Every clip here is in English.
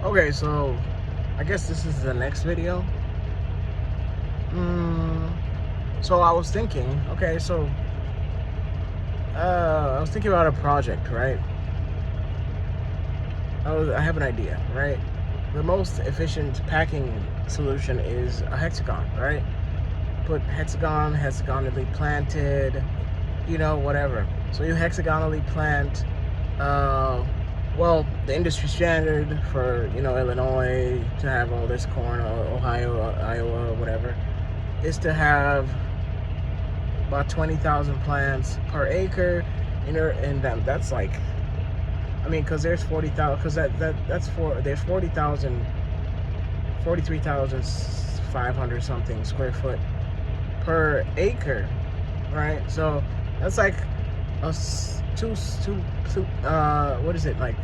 Okay, so I guess this is the next video. So I was thinking, okay, so I was thinking about a project, right? I have an idea, right? The most efficient packing solution is a hexagon, right? Put hexagonally planted, whatever. So you hexagonally plant, well, the industry standard for, Illinois to have all this corn, Ohio, Iowa, whatever, is to have about 20,000 plants per acre, and that's like, I mean, because there's 40,000, because there's 40,000, 43,500 something square foot per acre, right? So that's like what is it, like,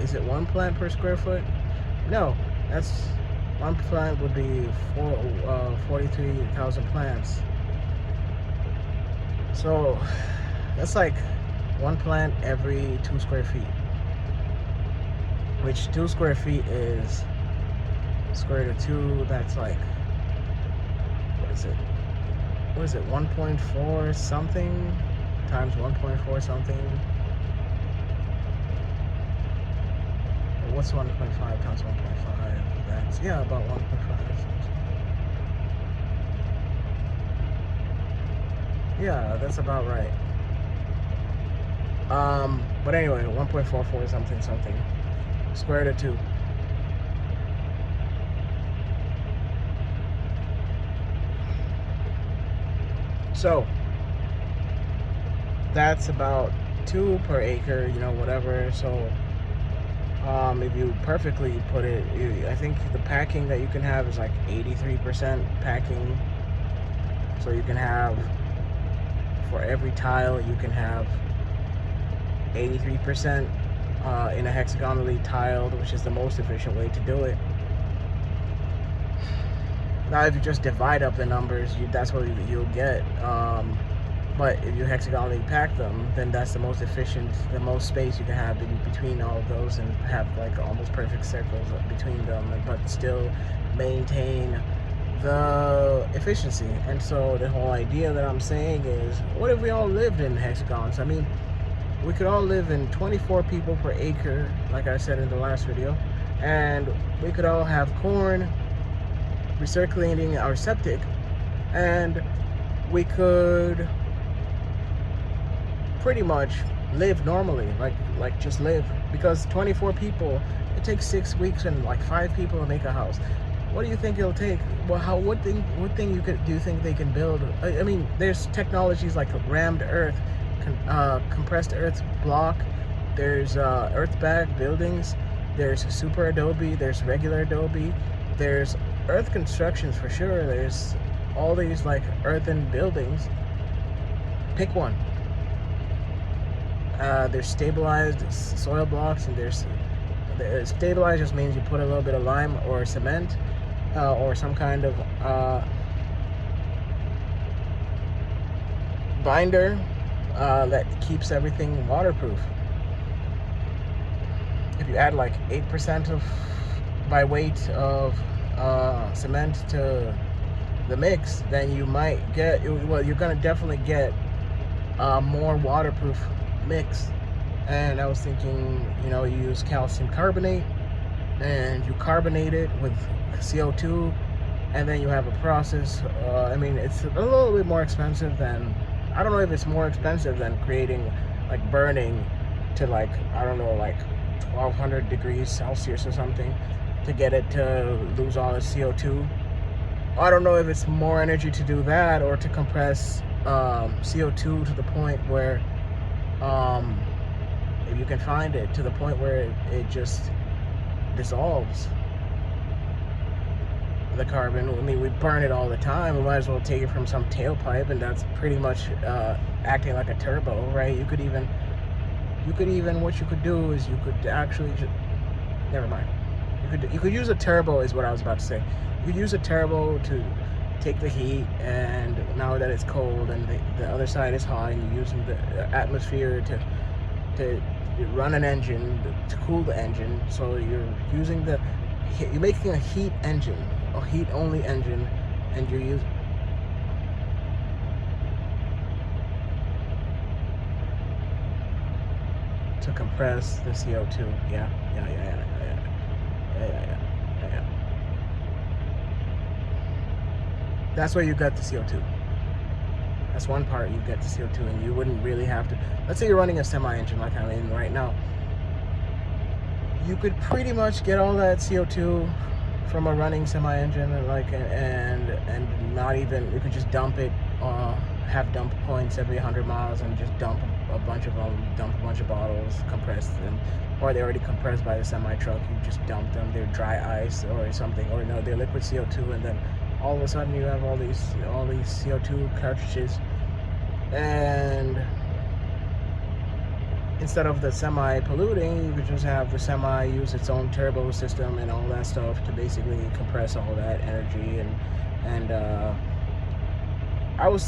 is it one plant per square foot? No, that's one plant would be 43,000 plants. So that's like one plant every 2 square feet, which 2 square feet is square root of 2. That's like, what is it 1.4 something times 1.4 something. What's 1.5 times 1.5? That's, yeah, about 1.5. Yeah, that's about right. But anyway, 1.44 something square root of 2. So that's about 2 per acre, whatever. So if you perfectly put it, I think the packing that you can have is like 83% packing. So you can have, for every tile, you can have 83% in a hexagonally tiled, which is the most efficient way to do it. Now, if you just divide up the numbers, that's what you'll get. But if you hexagonally pack them, then that's the most efficient, the most space you can have between all of those, and have like almost perfect circles between them, but still maintain the efficiency. And so the whole idea that I'm saying is, what if we all lived in hexagons? I mean, we could all live in 24 people per acre, like I said in the last video, and we could all have corn, recirculating our septic, and we could pretty much live normally, like just live, because 24 people, it takes 6 weeks and like 5 people to make a house. What do you think it'll take? Well, what thing do you think they can build? I mean, there's technologies like rammed earth, compressed earth block, there's earth bag buildings, there's super adobe, there's regular adobe, there's earth constructions for sure, there's all these like earthen buildings. Pick one. There's stabilized soil blocks, and there's stabilized just means you put a little bit of lime or cement or some kind of binder that keeps everything waterproof. If you add like 8% of by weight of cement to the mix, then you might get, well, you're gonna definitely get more waterproof mix. And I was thinking, you use calcium carbonate and you carbonate it with CO2, and then you have a process. I mean, it's a little bit more expensive than, I don't know if it's more expensive than creating, like burning to like, I don't know, like 1200 degrees Celsius or something to get it to lose all its CO2. I don't know if it's more energy to do that, or to compress CO2 to the point where, if you can find it, to the point where it just dissolves the carbon. I mean, we burn it all the time. We might as well take it from some tailpipe, and that's pretty much acting like a turbo, right? You could even, what you could do is you could actually just, never mind. You could use a turbo, is what I was about to say. You could use a turbo to take the heat, and now that it's cold and the other side is hot, and you're using the atmosphere to to run an engine, to cool the engine. So you're making a heat engine, a heat only engine, and you're using to compress the CO2. Yeah. That's where you got the CO2. That's one part you get the CO2, and you wouldn't really have to. Let's say you're running a semi-engine like I'm in right now. You could pretty much get all that CO2 from a running semi-engine, and not even. You could just dump it, have dump points every 100 miles, and just dump a bunch of them, dump a bunch of bottles, compress them, or they're already compressed by the semi-truck. You just dump them. They're dry ice or something, or no, they're liquid CO2, and then all of a sudden you have all these CO2 cartridges, and instead of the semi polluting, you could just have the semi use its own turbo system and all that stuff to basically compress all that energy. And I was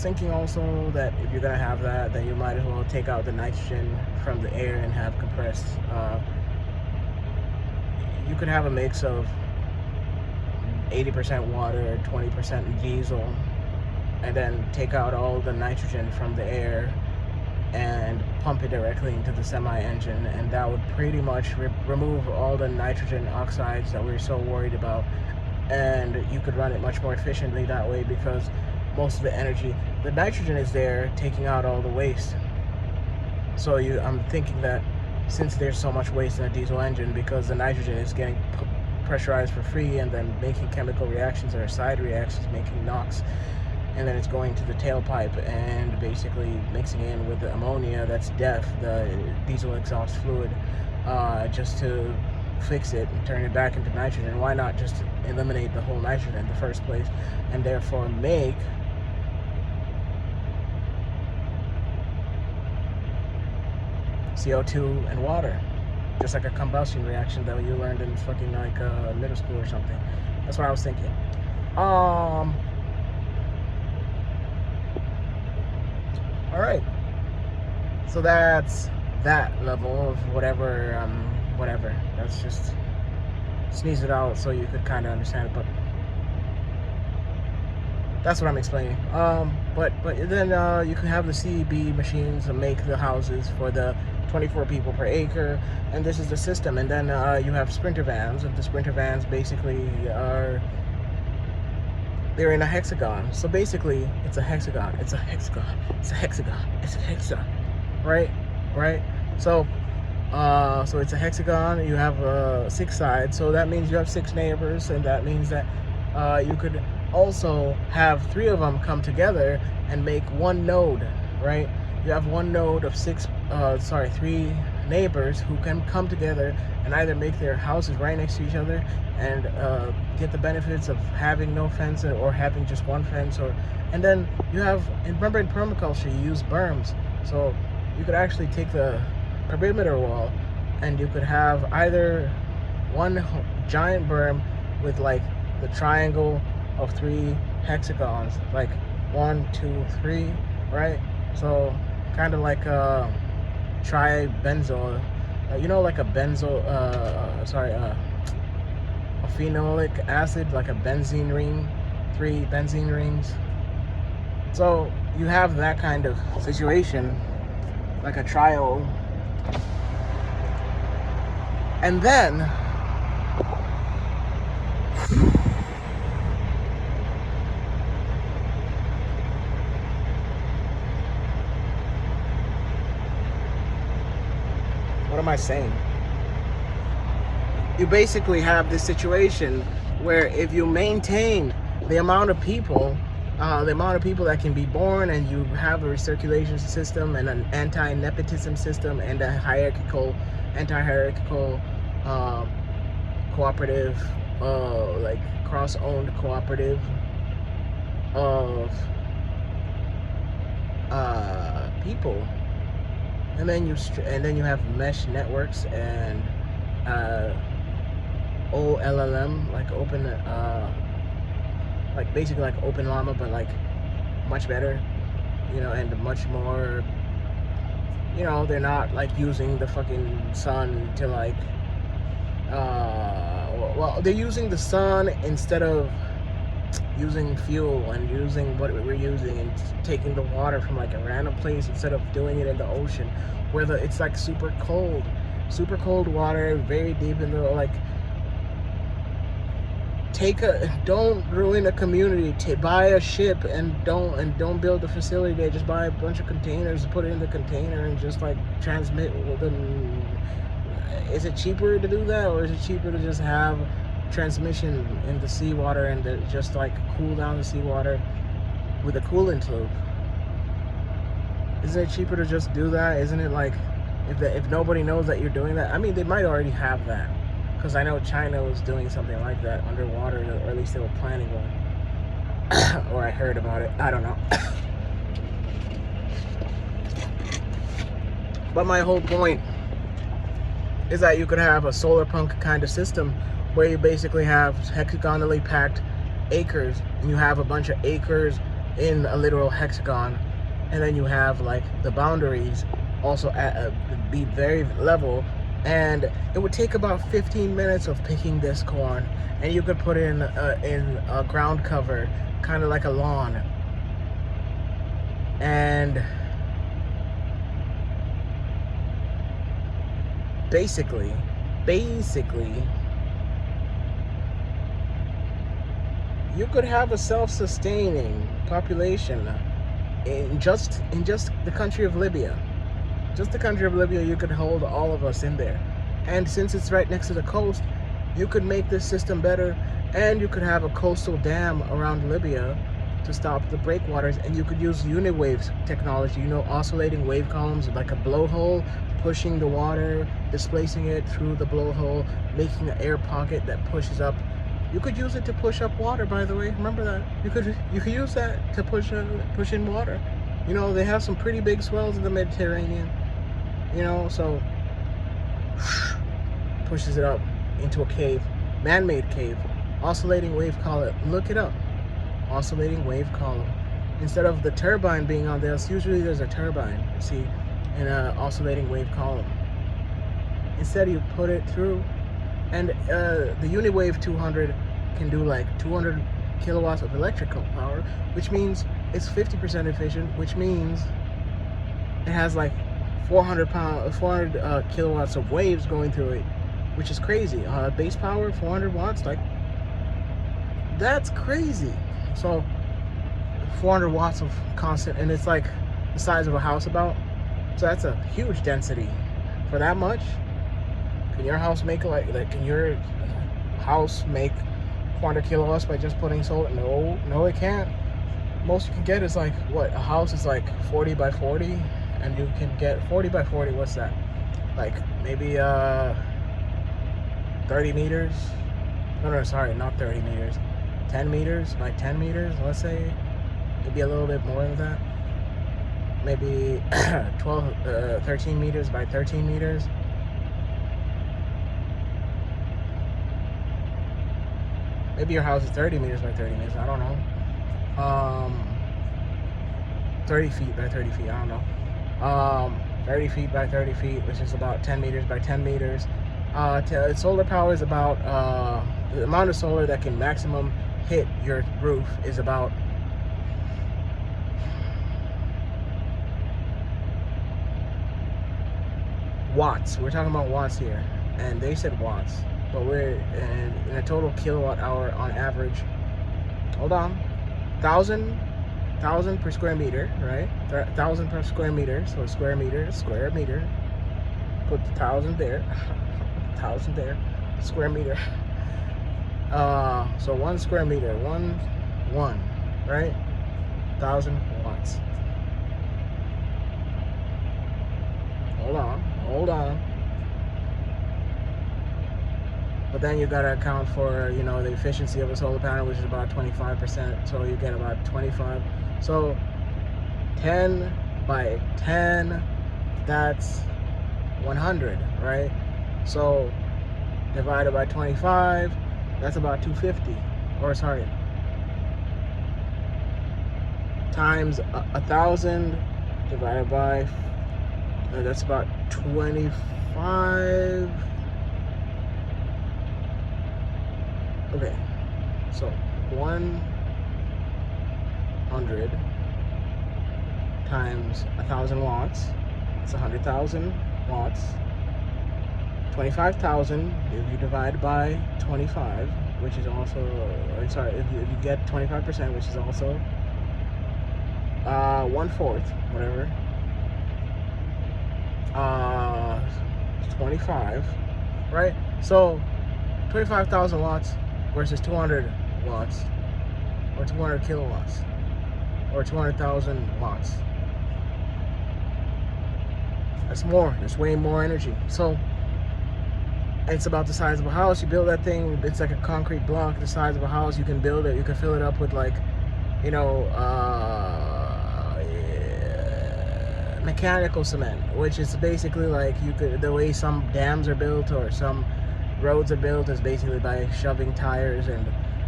thinking also that if you're gonna have that, then you might as well take out the nitrogen from the air and have compressed. You could have a mix of 80% water, 20% diesel, and then take out all the nitrogen from the air and pump it directly into the semi-engine, and that would pretty much remove all the nitrogen oxides that we're so worried about, and you could run it much more efficiently that way, because most of the energy, the nitrogen is there taking out all the waste. So I'm thinking that since there's so much waste in a diesel engine, because the nitrogen is getting pressurized for free and then making chemical reactions or side reactions, making NOx, and then it's going to the tailpipe and basically mixing in with the ammonia that's the diesel exhaust fluid, just to fix it and turn it back into nitrogen. Why not just eliminate the whole nitrogen in the first place, and therefore make CO2 and water, just like a combustion reaction that you learned in fucking middle school or something. That's what I was thinking. All right. So that's that level of whatever. Let's just sneeze it out so you could kind of understand it. But that's what I'm explaining. But then you can have the CEB machines and make the houses for the 24 people per acre, and this is the system. And then you have sprinter vans, and the sprinter vans basically they're in a hexagon. So basically it's a hexagon, right? So it's a hexagon. You have 6 sides, so that means you have 6 neighbors, and that means that you could also have 3 of them come together and make one node, right? You have one node of 3 neighbors who can come together and either make their houses right next to each other and get the benefits of having no fence or having just one fence. And then you have, remember in permaculture you use berms, so you could actually take the perimeter wall and you could have either one giant berm with like the triangle of 3 hexagons, like 1, 2, 3, right? So kind of like a tribenzyl, like a a phenolic acid, like a benzene ring, 3 benzene rings. So you have that kind of situation, like a triol. And then what am I saying? You basically have this situation where if you maintain the amount of people that can be born, and you have a recirculation system and an anti-nepotism system and a anti-hierarchical cooperative, like cross-owned cooperative of people, and then you have mesh networks and OLLM, like open, like basically like Open Llama, but like much better, and much more you know, they're not like using the fucking sun to like, well, they're using the sun instead of using fuel and using what we're using and taking the water from like a random place instead of doing it in the ocean, where it's like super cold water, very deep in the like. Don't ruin a community. Buy a ship and don't build a facility there. Just buy a bunch of containers, put it in the container, and just like transmit with them. Is it cheaper to do that, or is it cheaper to just have transmission in the seawater and just like cool down the seawater with a coolant tube? Isn't it cheaper to just do that? Isn't it like if nobody knows that you're doing that? I mean, they might already have that. Because I know China was doing something like that underwater, or at least they were planning one. Or I heard about it. I don't know. But my whole point is that you could have a solar punk kind of system where you basically have hexagonally packed acres. And you have a bunch of acres in a literal hexagon. And then you have like the boundaries also be very level. And it would take about 15 minutes of picking this corn, and you could put in a ground cover, kind of like a lawn. And basically, you could have a self-sustaining population in just the country of Libya. Just the country of Libya, you could hold all of us in there. And since it's right next to the coast, you could make this system better, and you could have a coastal dam around Libya to stop the breakwaters, and you could use uniwave technology, you know, oscillating wave columns, like a blowhole, pushing the water, displacing it through the blowhole, making an air pocket that pushes up. You could use it to push up water, by the way. Remember that. You could use that to push in water. You know, they have some pretty big swells in the Mediterranean, you know, so pushes it up into a cave, man-made cave, oscillating wave column. Look it up, oscillating wave column. Instead of the turbine being on there, usually there's a turbine, you see, in an oscillating wave column. Instead, you put it through, and the Uniwave 200 can do like 200 kilowatts of electrical power, which means it's 50% efficient, which means it has like 400 kilowatts of waves going through it, which is crazy. Base power 400 watts, like that's crazy. So 400 watts of constant, and it's like the size of a house about. So that's a huge density for that much. Can your house make can your house make 400 kilowatts by just putting solar? No, it can't. Most you can get is like, what, a house is like 40 by 40, and you can get 40 by 40, what's that? Like maybe 30 meters? No, sorry, not 30 meters. 10 meters by 10 meters, let's say. Maybe a little bit more than that. Maybe 13 meters by 13 meters. Maybe your house is 30 meters by 30 meters, I don't know. 30 feet by 30 feet, I don't know. 30 feet by 30 feet, which is about 10 meters by 10 meters. Solar power is about, the amount of solar that can maximum hit your roof is about watts. We're talking about watts here, and they said watts, but we're in a total kilowatt hour on average. Hold on, 1,000 per square meter, right? 1,000 per square meter. So a square meter. Put the 1,000 there. 1,000 there. Square meter. So 1 square meter. One, right? 1,000 watts. Hold on. But then you gotta account for, you know, the efficiency of a solar panel, which is about 25%. So you get about 25. So 10 by 10, that's 100, right? So divided by 25, that's about 250. Or sorry, times 1,000 divided by That's about 25. Okay, so 100 times 1,000 watts. It's 100,000 watts. 25,000 if you divide by 25, which is also, sorry, if you get 25%, which is also 1/4, whatever. 25, right? So 25,000 watts versus 200 watts, or 200 kilowatts, or 200,000 watts. That's more. There's way more energy. So it's about the size of a house. You build that thing, it's like a concrete block the size of a house. You can build it, you can fill it up with, like, you know, mechanical cement, which is basically like, you could, the way some dams are built or some roads are built is basically by shoving tires and,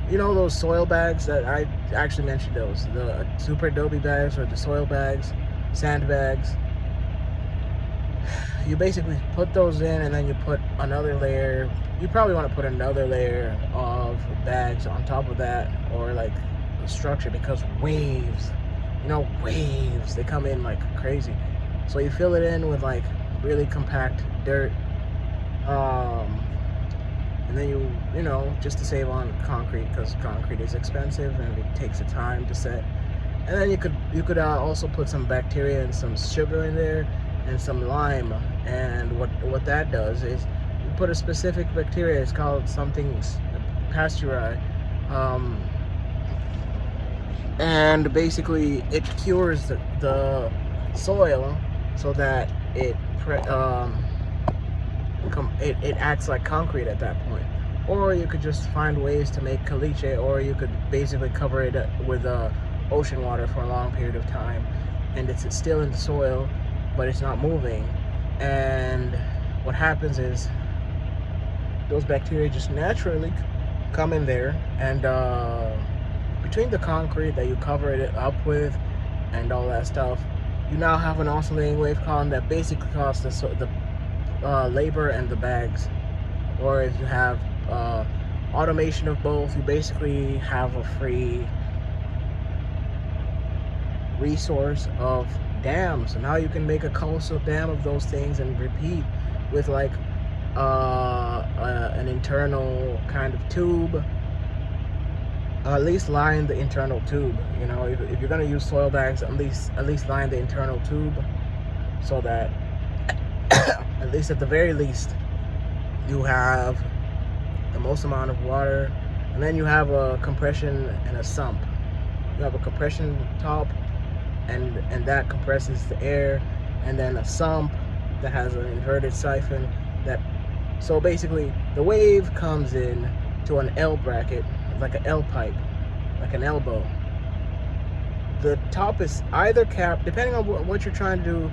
you know, those soil bags that I actually mentioned, those, the super adobe bags or the soil bags, sand bags. You basically put those in, and then you put another layer. You probably want to put another layer of bags on top of that, or like the structure, because waves, you know, waves, they come in like crazy. So you fill it in with like really compact dirt, and then you know, just to save on concrete, because concrete is expensive and it takes a time to set. And then you could also put some bacteria and some sugar in there and some lime, and what that does is you put a specific bacteria. It's called something pasteuri, and basically it cures the soil so that it acts like concrete at that point. Or you could just find ways to make caliche, or you could basically cover it with ocean water for a long period of time, and it's still in the soil, but it's not moving. And what happens is those bacteria just naturally come in there, and between the concrete that you cover it up with and all that stuff, you now have an oscillating wave column that basically costs the labor and the bags. Or if you have automation of both, you basically have a free resource of dams. So now you can make a coastal dam of those things and repeat with like an internal kind of tube. At least line the internal tube. You know, if you're gonna use soil bags, at least line the internal tube, so that at least, at the very least, you have the most amount of water. And then you have a compression and a sump. You have a compression top, and that compresses the air, and then a sump that has an inverted siphon. So basically the wave comes in to an L bracket, like an L pipe, like an elbow. The top is either capped, depending on what you're trying to do.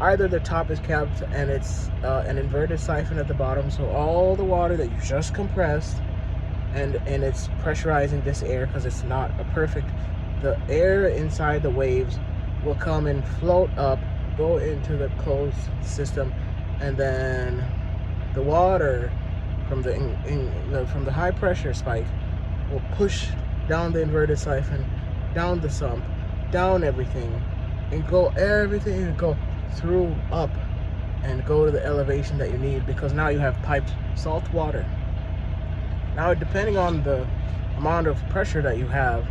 Either the top is capped and it's an inverted siphon at the bottom, so all the water that you just compressed, and it's pressurizing this air, because it's not a perfect, the air inside the waves will come and float up, go into the closed system, and then the water from the high pressure spike will push down the inverted siphon, down the sump, down everything, and go through up and go to the elevation that you need, because now you have piped salt water. Now, depending on the amount of pressure that you have,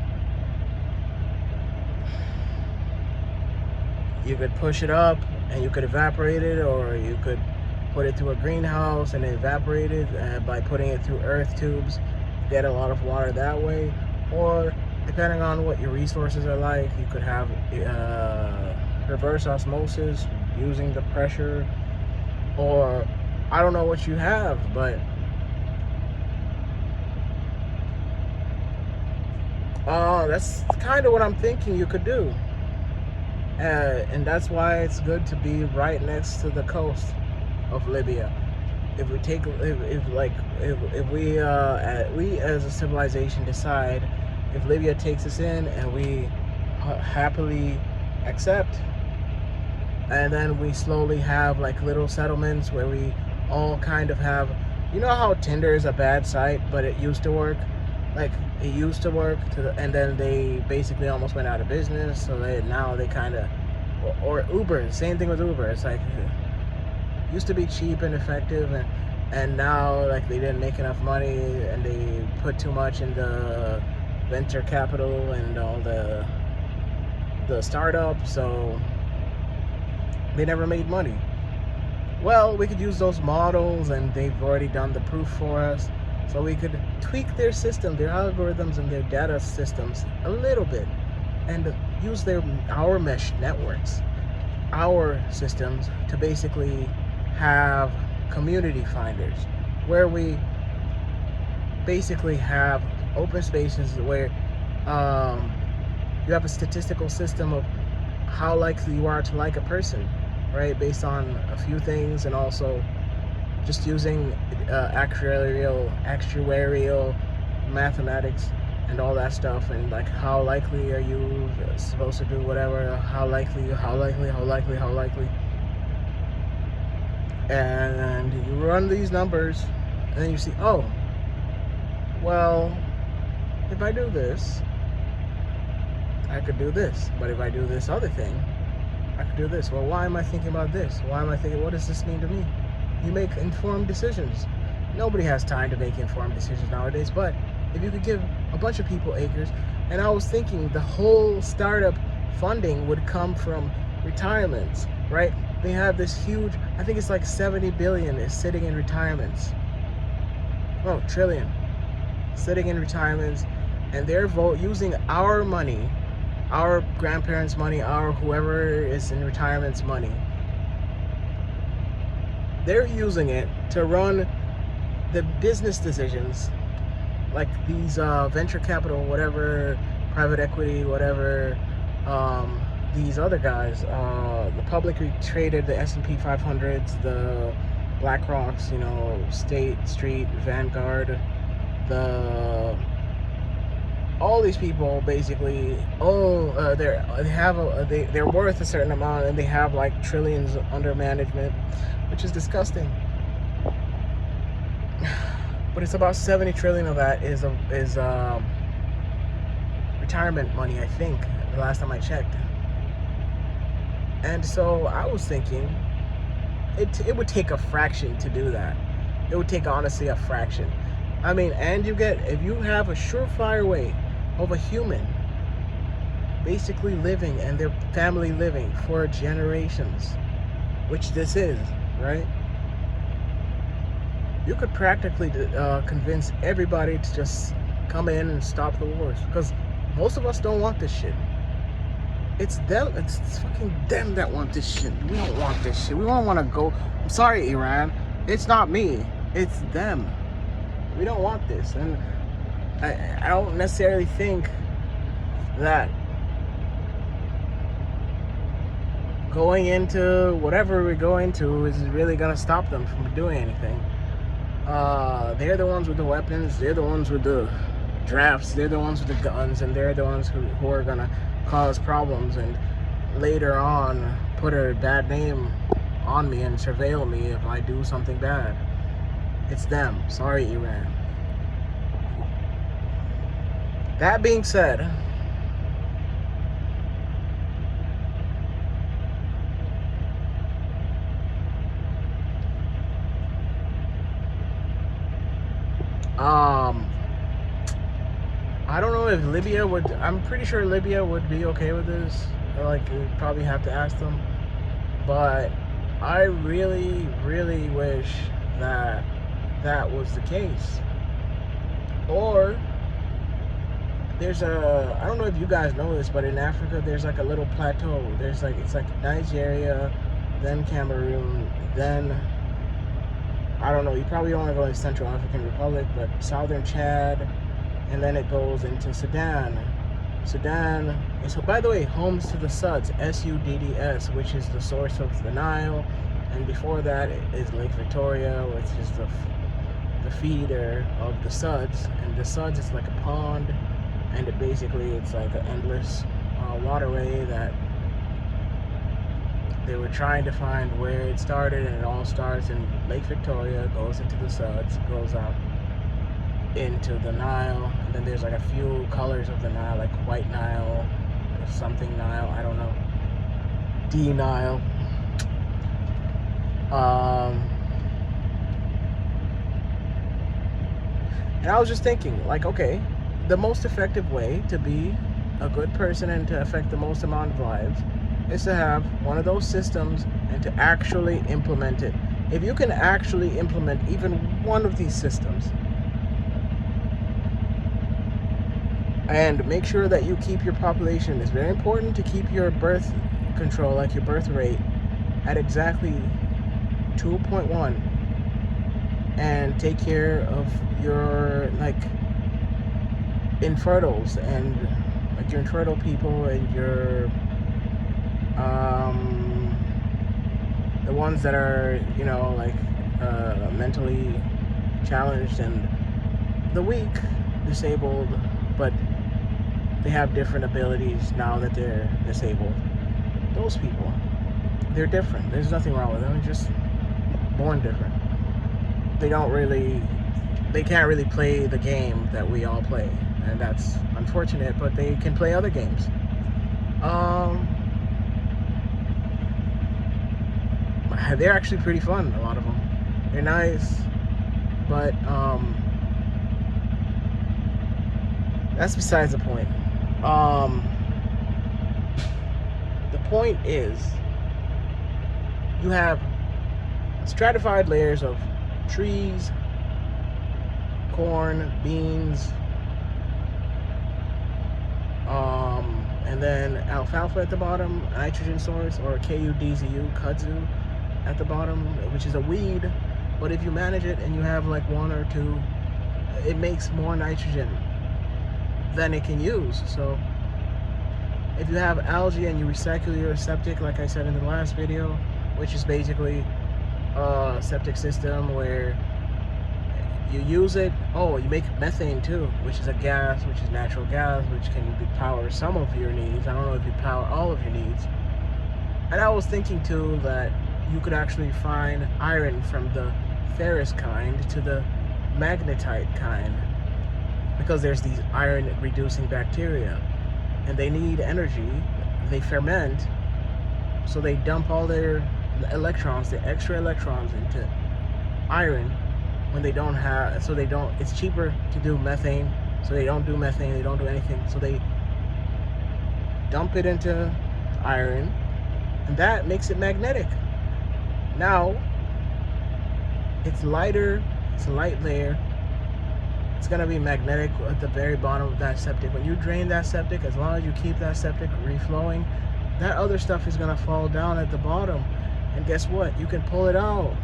you could push it up and you could evaporate it, or you could put it through a greenhouse and evaporate it by putting it through earth tubes, get a lot of water that way. Or depending on what your resources are like, you could have reverse osmosis using the pressure, or I don't know what you have, but that's kind of what I'm thinking you could do. And that's why it's good to be right next to the coast of Libya. If we take, if we as a civilization decide, if Libya takes us in and we happily accept, and then we slowly have like little settlements where we all kind of have, you know how Tinder is a bad site, but it used to work. Like it used to work, and then they basically almost went out of business. So now they kind of, or Uber, same thing with Uber. It's like it used to be cheap and effective, and now like they didn't make enough money, and they put too much into venture capital and all the startups, so they never made money. Well, we could use those models, and they've already done the proof for us. So we could tweak their system, their algorithms, and their data systems a little bit, and use our mesh networks, our systems, to basically have community finders, where we basically have open spaces where you have a statistical system of how likely you are to like a person, right, based on a few things, and also just using actuarial mathematics and all that stuff, and like how likely are you supposed to do whatever, how likely, and you run these numbers, and then you see, oh, well, if I do this, I could do this, but if I do this other thing, I could do this. Well, why am I thinking about this? Why am I thinking, what does this mean to me? You make informed decisions. Nobody has time to make informed decisions nowadays, but if you could give a bunch of people acres, and I was thinking the whole startup funding would come from retirements, right? They have this huge, I think it's like 70 billion is sitting in retirements. Oh, trillion. Sitting in retirements, and they're using our money, our grandparents' money, our whoever is in retirement's money. They're using it to run the business decisions, like these venture capital, whatever, private equity, whatever, these other guys, the publicly traded, the S&P 500s, the BlackRocks, you know, State Street, Vanguard, all these people basically own, they're worth a certain amount, and they have like trillions under management, which is disgusting. But it's about 70 trillion of that is retirement money, I think, the last time I checked. And so I was thinking, it would take a fraction to do that. It would take, honestly, a fraction. I mean, and if you have a surefire way of a human basically living and their family living for generations, which this is, right? You could practically convince everybody to just come in and stop the wars, because most of us don't want this shit. It's them, it's fucking them that want this shit. We don't want this shit. We don't want to go. I'm sorry, Iran. It's not me. It's them. We don't want this. And I don't necessarily think that going into whatever we're going to is really going to stop them from doing anything. They're the ones with the weapons. They're the ones with the drafts. They're the ones with the guns. And they're the ones who are going to cause problems and later on put a bad name on me and surveil me if I do something bad. It's them. Sorry, Iran. That being said, I don't know if Libya would, I'm pretty sure Libya would be okay with this. Like, we'd probably have to ask them. But I really, really wish that that was the case. Or there's I don't know if you guys know this, but in Africa there's like a little plateau. There's like, it's like Nigeria, then Cameroon, then, I don't know, you probably don't want to go in Central African Republic, but Southern Chad, and then it goes into Sudan. Sudan is, by the way, homes to the Suds, S-U-D-D-S, which is the source of the Nile, and before that is Lake Victoria, which is the feeder of the Suds, and the Suds is like a pond, and it's like an endless waterway that they were trying to find where it started, and it all starts in Lake Victoria, goes into the Suds, goes out into the Nile, and then there's like a few colors of the Nile, like White Nile, or something Nile, I don't know, D Nile. And I was just thinking, like, okay, the most effective way to be a good person and to affect the most amount of lives is to have one of those systems and to actually implement it. If you can actually implement even one of these systems and make sure that you keep your population, it's very important to keep your birth control, like your birth rate, at exactly 2.1, and take care of your like infertiles and like your infertile people and your the ones that are, you know, like mentally challenged and the weak, disabled, but they have different abilities now that they're disabled. Those people, they're different. There's nothing wrong with them. They're just born different. They can't really play the game that we all play, and that's unfortunate, but they can play other games. They're actually pretty fun, a lot of them. They're nice, but that's besides the point. The point is, you have stratified layers of trees, corn, beans, and then alfalfa at the bottom, nitrogen source, or KUDZU, kudzu, at the bottom, which is a weed, but if you manage it and you have like one or two, it makes more nitrogen than it can use. So if you have algae and you recycle your septic, like I said in the last video, which is basically a septic system where you use it, you make methane too, which is a gas, which is natural gas, which can power some of your needs. I don't know if you power all of your needs. And I was thinking too that you could actually find iron from the ferrous kind to the magnetite kind, because there's these iron reducing bacteria and they need energy. They ferment, so they dump all their electrons, the extra electrons, into iron when they don't have, so they don't, it's cheaper to do methane, so they don't do methane, they don't do anything, so they dump it into iron, and that makes it magnetic. Now it's lighter, it's a light layer, it's gonna be magnetic at the very bottom of that septic. When you drain that septic, as long as you keep that septic reflowing, that other stuff is gonna fall down at the bottom, and guess what, you can pull it out.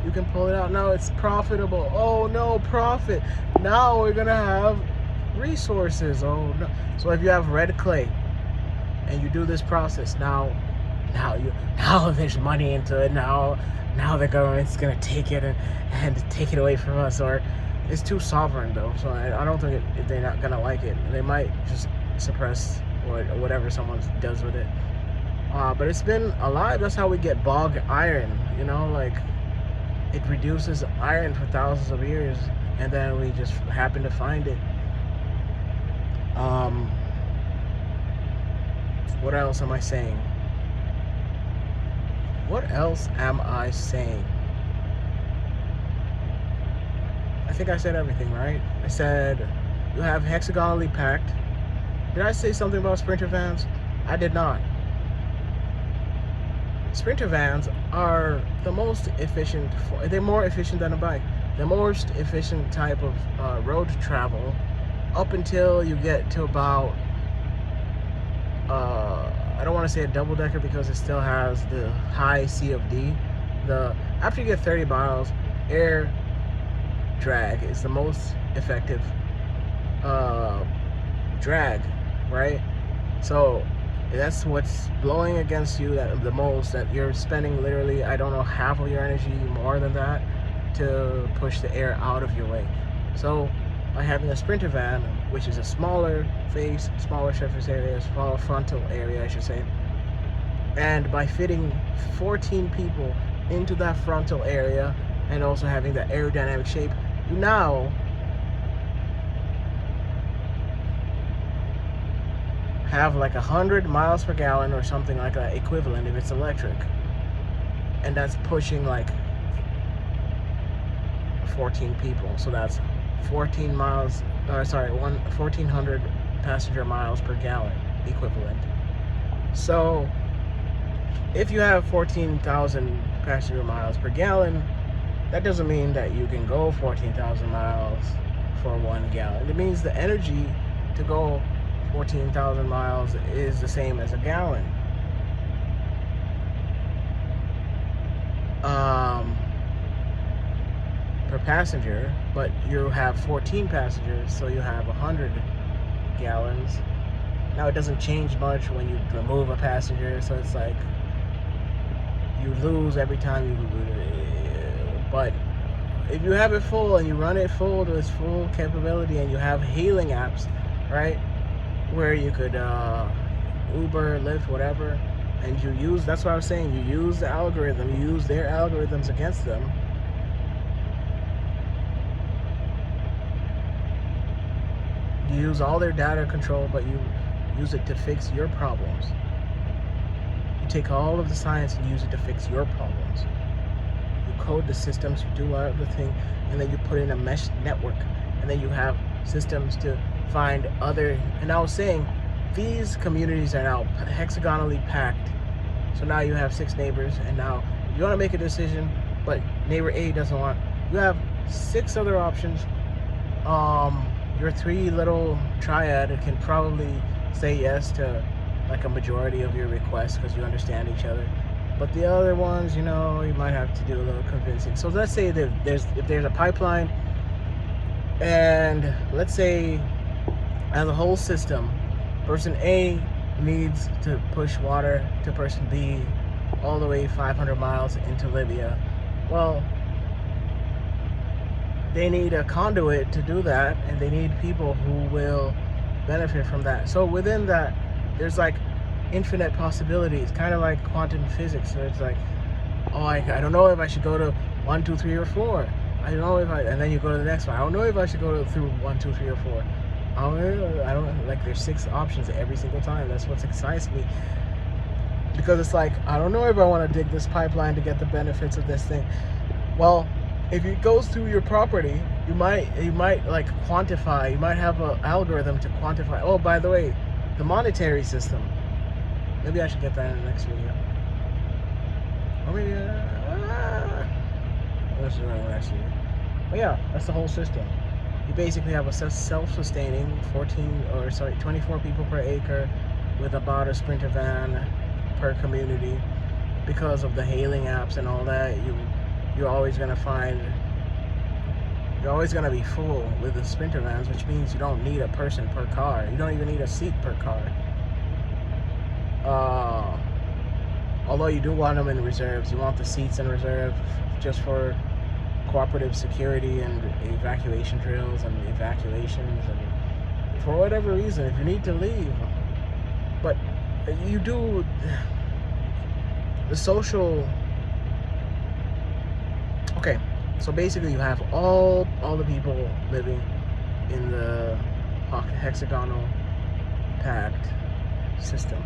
You can pull it out. Now it's profitable. Oh no, profit. Now we're gonna have resources. Oh no. So if you have red clay and you do this process, now there's money into it. Now the government's gonna take it and take it away from us. Or it's too sovereign though, so I don't think they're not gonna like it. They might just suppress whatever someone does with it. But it's been alive. That's how we get bog iron, you know, like it reduces iron for thousands of years, and then we just happen to find it. What else am I saying? What else am I saying? I think I said everything, right? I said you have hexagonally packed. Did I say something about sprinter vans? I did not. Sprinter vans are the most efficient, they're more efficient than a bike. The most efficient type of road travel up until you get to about, I don't want to say a double decker because it still has the high C of D. After you get 30 miles, air drag is the most effective drag, right? So that's what's blowing against you the most, that you're spending literally, I don't know, half of your energy, more than that, to push the air out of your way. So by having a sprinter van, which is a smaller face, smaller surface area, smaller frontal area, I should say, And by fitting 14 people into that frontal area and also having that aerodynamic shape, you now have like 100 miles per gallon or something like that equivalent if it's electric. And that's pushing like 14 people. So that's 14 miles, 1,400 passenger miles per gallon equivalent. So if you have 14,000 passenger miles per gallon, that doesn't mean that you can go 14,000 miles for 1 gallon. It means the energy to go 14,000 miles is the same as a gallon. Per passenger, but you have 14 passengers, so you have 100 gallons. Now it doesn't change much when you remove a passenger, so it's like you lose every time you, but if you have it full and you run it full to its full capability and you have hailing apps, right, where you could Uber, Lyft, whatever, and you use, that's what I was saying, you use the algorithm, you use their algorithms against them. You use all their data control, but you use it to fix your problems. You take all of the science and use it to fix your problems. You code the systems, you do everything, and then you put in a mesh network, and then you have systems to find other, and I was saying, these communities are now hexagonally packed. So now you have 6 neighbors, and now you want to make a decision, but neighbor A doesn't want, you have 6 other options. Your 3 little triad can probably say yes to like a majority of your requests because you understand each other. But the other ones, you know, you might have to do a little convincing. So let's say that if there's a pipeline, and let's say as a whole system, person A needs to push water to person B all the way 500 miles into Libya. Well, they need a conduit to do that, and they need people who will benefit from that. So within that, there's like infinite possibilities, kind of like quantum physics. So it's like, oh, I don't know if I should go to 1, 2, 3, or 4. I don't know if I, and then you go to the next one. I don't know if I should go through 1, 2, 3, or 4. I don't like, there's 6 options every single time. That's what excites me, because it's like, I don't know if I want to dig this pipeline to get the benefits of this thing. Well, if it goes through your property, you might like quantify, you might have an algorithm to quantify, oh, by the way, the monetary system. Maybe I should get that in the next video. Or maybe this is the next video. But yeah, that's the whole system. You basically have a self-sustaining 24 people per acre with about a Sprinter van per community. Because of the hailing apps and all that, you're always going to be full with the Sprinter vans, which means you don't need a person per car. You don't even need a seat per car. Although you do want them in reserves. You want the seats in reserve just for cooperative security and evacuation drills and evacuations, and for whatever reason, if you need to leave. But you do the social. Okay, so basically you have all the people living in the hexagonal packed system.